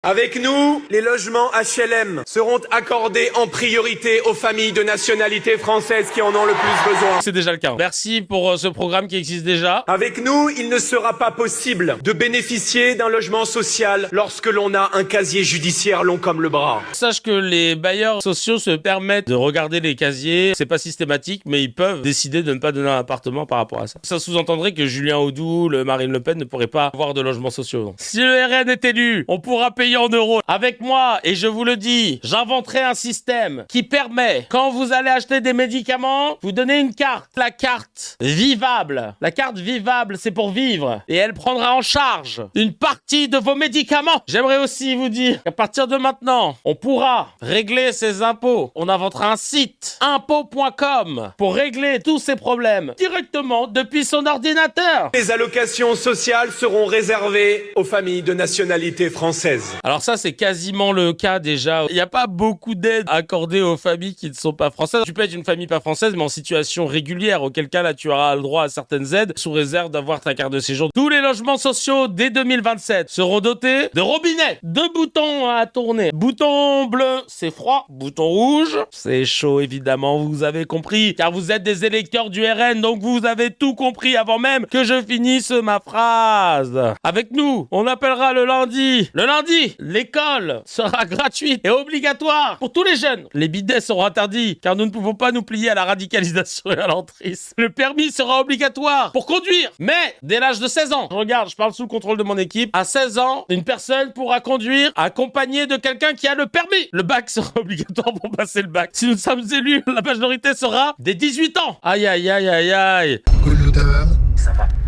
Avec nous, les logements HLM seront accordés en priorité aux familles de nationalité française qui en ont le plus besoin. C'est déjà le cas. Merci pour ce programme qui existe déjà. Avec nous, il ne sera pas possible de bénéficier d'un logement social lorsque l'on a un casier judiciaire long comme le bras. Sache que les bailleurs sociaux se permettent de regarder les casiers. C'est pas systématique, mais ils peuvent décider de ne pas donner un appartement par rapport à ça. Ça sous-entendrait que Julien Audoux, Marine Le Pen ne pourraient pas avoir de logements sociaux. Si le RN est élu, on pourra payer en euros. Avec moi, et je vous le dis, j'inventerai un système qui permet, quand vous allez acheter des médicaments, vous donnez une carte. La carte vivable. La carte vivable, c'est pour vivre. Et elle prendra en charge une partie de vos médicaments. J'aimerais aussi vous dire qu'à partir de maintenant, on pourra régler ses impôts. On inventera un site, impôts.com, pour régler tous ces problèmes directement depuis son ordinateur. Les allocations sociales seront réservées aux familles de nationalité française. Alors ça, c'est quasiment le cas déjà. Il n'y a pas beaucoup d'aides accordées aux familles qui ne sont pas françaises. Tu peux être une famille pas française, mais en situation régulière, auquel cas là, tu auras le droit à certaines aides, sous réserve d'avoir ta carte de séjour. Tous les logements sociaux, dès 2027, seront dotés de robinets, de boutons à tourner. Bouton bleu, c'est froid. Bouton rouge, c'est chaud, évidemment, vous avez compris, car vous êtes des électeurs du RN, donc vous avez tout compris avant même que je finisse ma phrase. Avec nous, on appellera le lundi. Le lundi, l'école sera gratuite et obligatoire pour tous les jeunes. Les bidets seront interdits, car nous ne pouvons pas nous plier à la radicalisation et à l'entrisme. Le permis sera obligatoire pour conduire, mais dès l'âge de 16 ans. Regarde, je parle sous le contrôle de mon équipe. À 16 ans, une personne pourra conduire accompagnée de quelqu'un qui a le permis. Le bac sera obligatoire pour passer le bac. Si nous sommes élus, la majorité sera des 18 ans. Aïe, aïe, aïe, aïe, aïe. كله تمام. Ça va